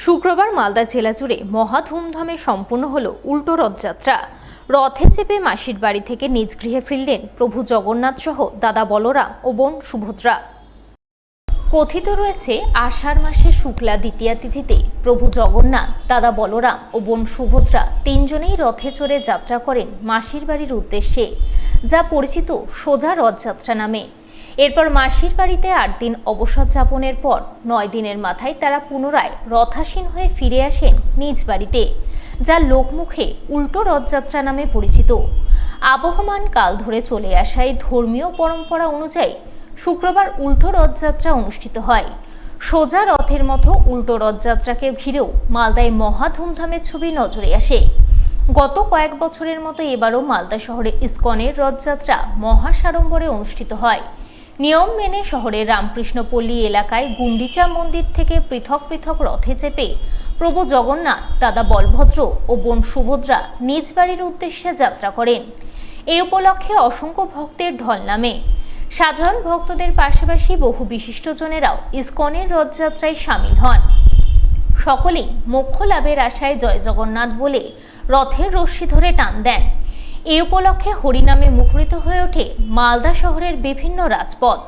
শুক্রবার মালদা জেলা জুড়ে মহা ধুমধামে সম্পন্ন হলো উল্টো রথযাত্রা। রথে চেপে মাসির বাড়ি থেকে নিজ গৃহে ফিরলেন প্রভু জগন্নাথ সহ দাদা বলরাম ও বোন সুভদ্রা। কথিত রয়েছে আষাঢ় মাসের শুক্লা দ্বিতীয়া তিথিতে প্রভু জগন্নাথ, দাদা বলরাম ও বোন সুভদ্রা তিনজনেই রথে চড়ে যাত্রা করেন মাসির বাড়ির উদ্দেশ্যে, যা পরিচিত সোজা রথযাত্রা নামে। এরপর মাসির বাড়িতে ৮ দিন অবসর যাপনের পর ৯ দিনের মাথায় তারা পুনরায় রথাসীন হয়ে ফিরে আসেন নিজ বাড়িতে, যা লোকমুখে উল্টো রথযাত্রা নামে পরিচিত। আবহমান কাল ধরে চলে আসায় ধর্মীয় পরম্পরা অনুযায়ী শুক্রবার উল্টো রথযাত্রা অনুষ্ঠিত হয়। সোজা রথের মতো উল্টো রথযাত্রাকে ঘিরেও মালদায় মহা ধুমধামের ছবি নজরে আসে। গত কয়েক বছরের মতো এবারও মালদা শহরে ইসকনের রথযাত্রা মহা সাড়ম্বরে অনুষ্ঠিত হয়। নিয়ম মেনে শহরের রামকৃষ্ণপল্লী এলাকায় গুন্ডিচা মন্দির থেকে পৃথক পৃথক রথে চেপে প্রভু জগন্নাথ, দাদা বলভদ্র ও বোন সুভদ্রা নিজ বাড়ির উদ্দেশ্যে যাত্রা করেন। এই উপলক্ষে অসংখ্য ভক্তের ঢল নামে। সাধারণ ভক্তদের পাশাপাশি বহু বিশিষ্টজনেরাও ইসকনের রথযাত্রায় সামিল হন। সকলেই মোক্ষ লাভের আশায় জয় জগন্নাথ বলে রথের রশ্মি ধরে টান দেন। এই উপলক্ষে হরিনামে মুখরিত হয়ে ওঠে মালদা শহরের বিভিন্ন রাজপথ।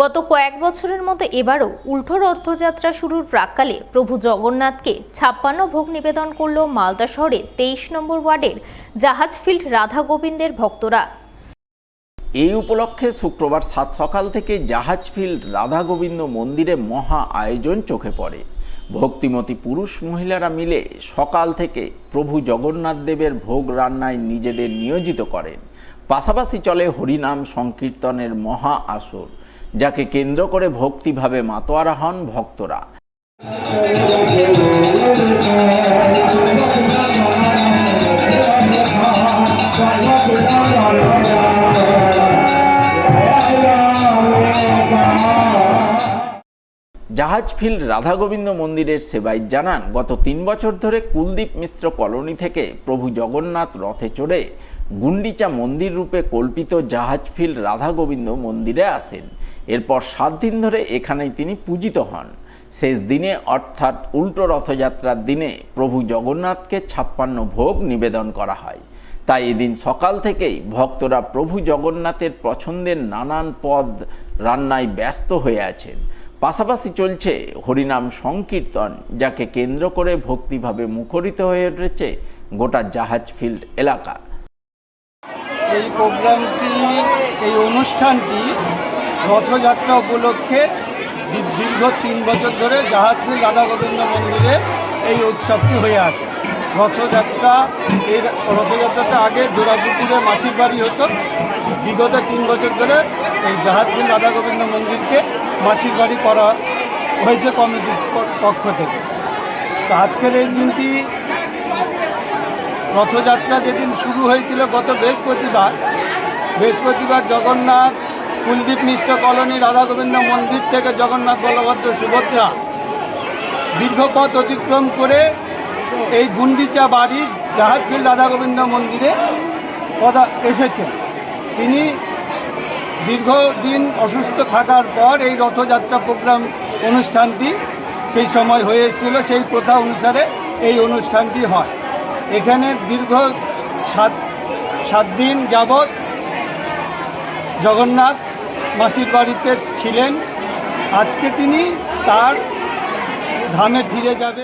গত কয়েক বছরের মতো এবারও উল্টো রথযাত্রা শুরুর প্রাক্কালে প্রভু জগন্নাথকে ৫৬ ভোগ নিবেদন করল মালদা শহরের ২৩ নম্বর ওয়ার্ডের জাহাজফিল্ড রাধা গোবিন্দের ভক্তরা। এই উপলক্ষে শুক্রবার সাত সকাল থেকে জাহাজফিল্ড রাধা গোবিন্দ মন্দিরে মহা আয়োজন চোখে পড়ে। ভক্তিমতী পুরুষ মহিলারা মিলে সকাল থেকে প্রভু জগন্নাথ দেবের ভোগ রান্নায় নিজেদের নিয়োজিত করেন। পাশাপাশি চলে হরিনাম সংকীর্তনের মহা আসর, যাকে কেন্দ্র করে ভক্তিভাবে মাতোয়ারা হন ভক্তরা। জাহাজফিল্ড রাধা গোবিন্দ মন্দিরের সেবাই জানান, গত ৩ বছর ধরে কুলদীপ মিশ্র কলোনি থেকে প্রভু জগন্নাথ রথে চড়ে গুন্ডিচা মন্দির রূপে কল্পিত জাহাজফিল্ড রাধা গোবিন্দ মন্দিরে আসেন। এরপর ৭ দিন ধরে এখানেই তিনি পূজিত হন। শেষ দিনে অর্থাৎ উল্টো রথযাত্রার দিনে প্রভু জগন্নাথকে ৫৬ ভোগ নিবেদন করা হয়। তাই এদিন সকাল থেকেই ভক্তরা প্রভু জগন্নাথের পছন্দের নানান পদ রান্নায় ব্যস্ত হয়ে আছেন। পাশাপাশি চলছে হরিনাম সংকীর্তন, যাকে কেন্দ্র করে ভক্তিভাবে মুখরিত হয়ে উঠেছে গোটা জাহাজফিল্ড এলাকা। এই প্রোগ্রামটি, এই অনুষ্ঠানটি রথযাত্রা উপলক্ষে দীর্ঘ ৩ বছর ধরে জাহাজফিল্ড রাধা গোবিন্দ মন্দিরে এই উৎসবটি হয়ে আসছে। এই রথযাত্রাটা আগে জোড়াপুকুরে মাসির বাড়ি হতো। বিগত ৩ বছর ধরে এই জাহাজফিল্ড রাধা গোবিন্দ মন্দিরকে মাসির বাড়ি করা হয়েছে কমিটির পক্ষ থেকে। তো আজকের এই দিনটি, রথযাত্রা যেদিন শুরু হয়েছিল গত বৃহস্পতিবার জগন্নাথ কুলদীপ মিশ্র কলোনি রাধা গোবিন্দ মন্দির থেকে জগন্নাথ, বলভদ্র, সুভদ্রা দীর্ঘ পথ অতিক্রম করে এই গুন্ডিচা বাড়ির জাহাজফিল্ড রাধা গোবিন্দ মন্দিরে এসেছেন। তিনি দীর্ঘদিন অসুস্থ থাকার পর এই রথযাত্রা অনুষ্ঠানটি সেই সময় হয়ে এসেছিল। সেই প্রথা অনুসারে এই অনুষ্ঠানটি হয়। এখানে দীর্ঘ ৭ দিন যাবৎ জগন্নাথ মাসির বাড়িতে ছিলেন। আজকে তিনি তার ধামে ফিরে যাবে।